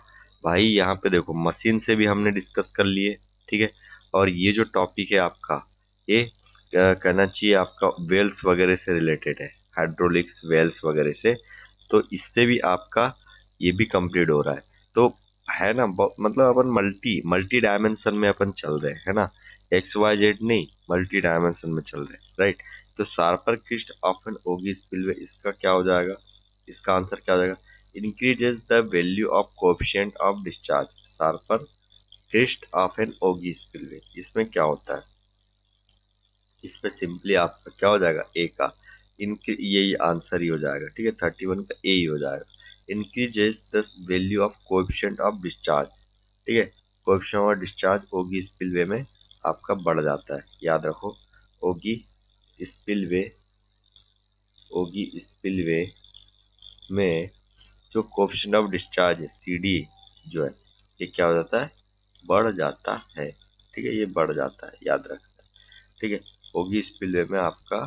भाई, यहाँ पे देखो मशीन से भी हमने डिस्कस कर लिए, ठीक है, और ये जो टॉपिक है आपका, ये कहना चाहिए आपका वेल्स वगैरह से रिलेटेड है, हाइड्रोलिक्स वेल्स वगैरह से, तो इससे भी आपका ये भी कंप्लीट हो रहा है, तो है ना, मतलब अपन मल्टी मल्टी डायमेंशन में अपन चल रहे हैं ना, एक्स वाई जेड नहीं, मल्टी डायमेंशन में चल रहे हैं, राइट। तो sharper crest of an ogee spillway, इसका क्या हो जाएगा, इसका आंसर क्या हो जाएगा, increases the value of coefficient of discharge, sharper crest of an ogee spillway, इसमें क्या होता है, इसमें सिंपली आपका क्या हो जाएगा, ए का यही आंसर ही हो जाएगा, ठीक है, 31 का ए ही हो जाएगा। Increases the value of coefficient of discharge, ठीक है, coefficient of discharge Oggy spillway में आपका बढ़ जाता है, याद रखो, ओगी स्पिलवे, ओगी स्पिलवे में जो कोएफिशिएंट ऑफ डिस्चार्ज है सीडी जो है, ये क्या हो जाता है, बढ़ जाता है, ठीक है, ये बढ़ जाता है, याद रखना, ठीक है। ओगी स्पिलवे में आपका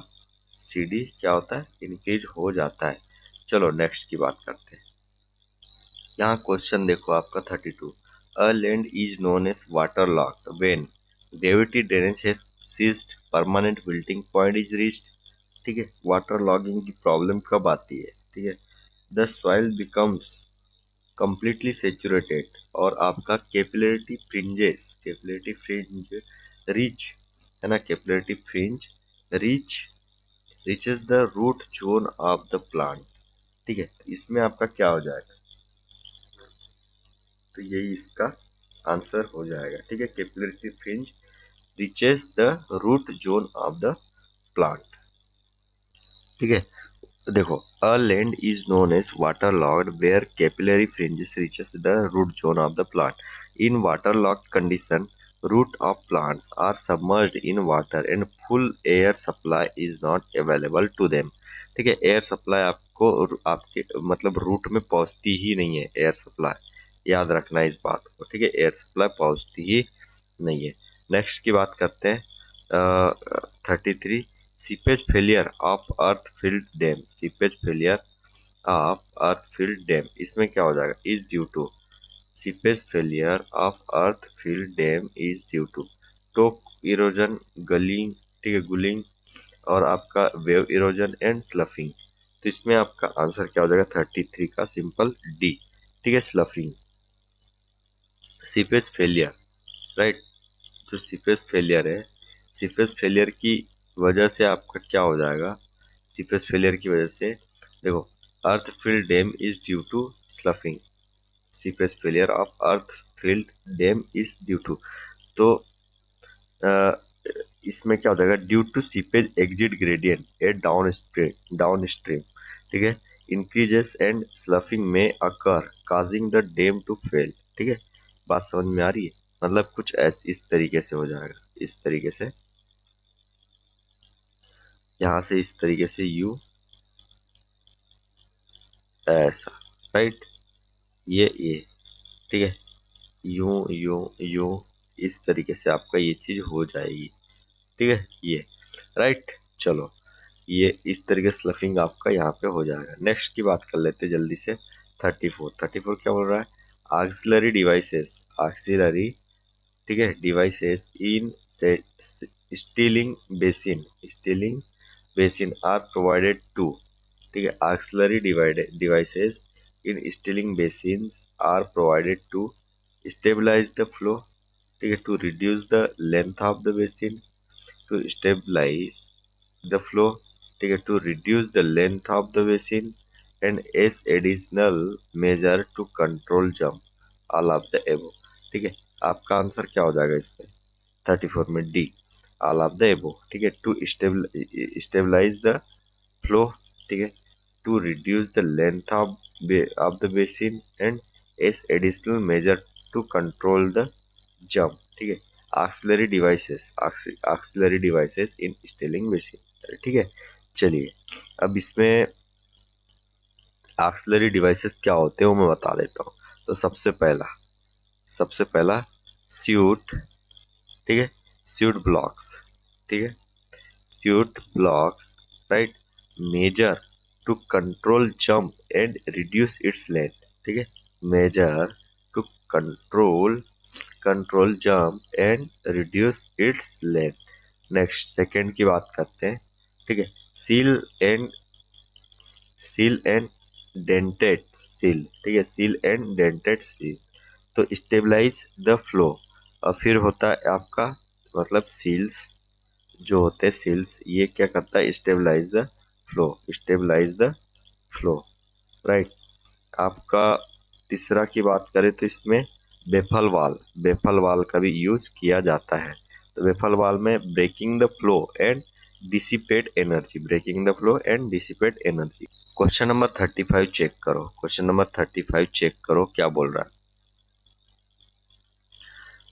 सीडी क्या होता है, इंक्रीज हो जाता है। चलो नेक्स्ट की बात करते हैं। यहाँ क्वेश्चन देखो आपका 32, a land is known as water logged when gravity drainage has ceased, permanent wilting point is reached, ठीक है। वाटर लॉगिंग की प्रॉब्लम कब आती है, ठीक है, the soil becomes completely saturated और आपका कैपिलरी फ्रिंज रीच, है ना, capillary fringe reach reaches the root zone of the plant, ठीक है, इसमें आपका क्या हो जाएगा, तो यही इसका आंसर हो जाएगा, ठीक है, capillary fringe reaches the root zone of the plant, ठीक है। देखो a land is known as water logged where capillary fringes reaches the root zone of the plant, in water logged condition root of plants are submerged in water and full air supply is not available to them, ठीक है, air supply आपको आपके मतलब root में पहुंचती ही नहीं है, air supply याद रखना है इस बात को, ठीक है, एयर सप्लाई पहुंचती ही नहीं है। नेक्स्ट की बात करते हैं 33, seepage failure of earth filled dam, seepage failure of earth filled dam, इसमें क्या हो जाएगा, is due to, seepage failure of earth filled dam is due to toe erosion, gulling, ठीक है, गुलिंग और आपका वेव इरोजन एंड स्लफिंग, तो इसमें आपका आंसर क्या हो जाएगा 33 का सिंपल डी, ठीक है, स्लफिंग, सीपेज फेलियर, राइट। जो सीपेज फेलियर है, सीपेज फेलियर की वजह से आपका क्या हो जाएगा, सीपेज फेलियर की वजह से देखो earth filled dam is due to sloughing, seepage failure of earth field dam is due to. तो इसमें क्या हो जाएगा, due to seepage exit gradient a downstream, ठीक है, इंक्रीजेस एंड स्लफिंग में occur causing the dam to fail. ठीक है, बात समझ में आ रही है? मतलब कुछ ऐसे इस तरीके से हो जाएगा, इस तरीके से, यहाँ से इस तरीके से यू ऐसा, राइट, ये ठीक है, यूं यूं यूं इस तरीके से आपका ये चीज हो जाएगी। ठीक है, ये राइट। चलो, ये इस तरीके से स्लफिंग आपका यहाँ पे हो जाएगा। नेक्स्ट की बात कर लेते जल्दी से। 34 क्या बोल रहा है, ऑक्सिलरी डिवाइसेस, ऑक्सिलरी, ठीक है, devices in stilling basin are provided to, ठीक है, auxiliary devices in stilling basins are provided to stabilize the flow, ठीक है, to reduce the length of the basin, to stabilize the flow, ठीक है, to reduce the length of the basin and as additional measure to control jump, all of the above। ठीक है, आपका answer क्या हो जाएगा इसमें 34 में, D, all of the above। ठीक है, to stabilize the flow, ठीक है, to reduce the length of the basin and as additional measure to control the jump। ठीक है, auxiliary devices in stilling basin. ठीक है, चलिए अब इसमें ऑक्सिलरी डिवाइसेस क्या होते हैं वो मैं बता देता हूँ। तो सबसे पहला स्यूट, ठीक है, स्यूट ब्लॉक्स, ठीक है, chute blocks, right, measure to control jump and reduce its length. ठीक है, measure to control jump and reduce its length. Next second की बात करते हैं। ठीक है, सील एंड डेंटेड सील, ठीक है, सील एंड डेंटेड सील, तो स्टेबलाइज द फ्लो। और फिर होता है आपका मतलब सील्स, जो होते हैं सील्स, ये क्या करता है, स्टेबलाइज द फ्लो, राइट। आपका तीसरा की बात करें तो इसमें बेफल वाल का भी यूज किया जाता है। तो बेफल वाल में breaking the flow and dissipate energy. Question number 35 check करो, क्वेश्चन नंबर 35 चेक करो क्या बोल रहा है।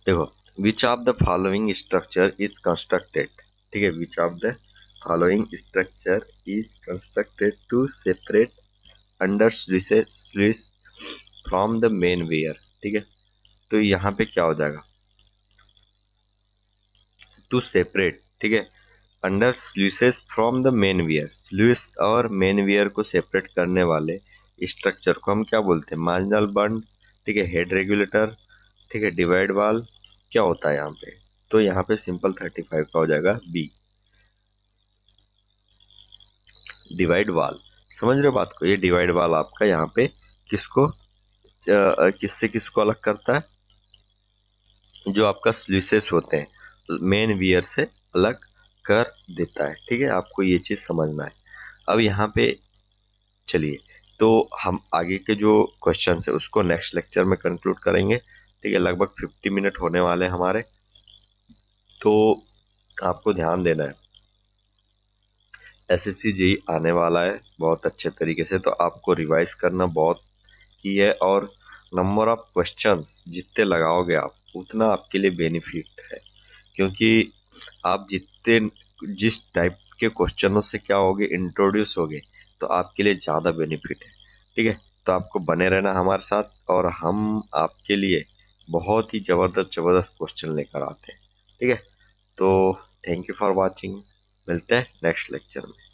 देखो, which of the following structure is constructed, ठीक है, which of the following structure is constructed to separate under sluices from the main weir. ठीक है, तो यहाँ पे क्या हो जाएगा, टू सेपरेट, ठीक है, under sluices from the main wear, sleeves और मेन वियर को सेपरेट करने वाले स्ट्रक्चर को हम क्या बोलते हैं, मार्जिनल बंड, ठीक है, हेड रेगुलेटर, ठीक है, डिवाइड वाल, क्या होता है यहाँ पे। तो यहाँ पे सिंपल 35 का हो जाएगा बी, डिवाइड वाल। समझ रहे हो बात को, ये डिवाइड वाल आपका यहाँ पे किसको किससे किसको अलग करता है, जो आपका स्लीव्स होते हैं मेन वियर से अलग कर देता है। ठीक है, आपको ये चीज समझना है। अब यहाँ पे चलिए, तो हम आगे के जो क्वेश्चन है उसको नेक्स्ट लेक्चर में कंक्लूड करेंगे। ठीक है, लगभग 50 मिनट होने वाले हैं हमारे, तो आपको ध्यान देना है, एसएससी जेईई आने वाला है बहुत अच्छे तरीके से, तो आपको रिवाइज करना बहुत ही है, और नंबर ऑफ क्वेश्चंस जितने लगाओगे आप उतना आपके लिए बेनिफिट है, क्योंकि आप जितने जिस टाइप के क्वेश्चनों से क्या होगे, इंट्रोड्यूस होगे, तो आपके लिए ज़्यादा बेनिफिट है। ठीक है, तो आपको बने रहना हमारे साथ, और हम आपके लिए बहुत ही ज़बरदस्त क्वेश्चन लेकर आते हैं। ठीक है, तो थैंक यू फॉर वॉचिंग, मिलते हैं नेक्स्ट लेक्चर में।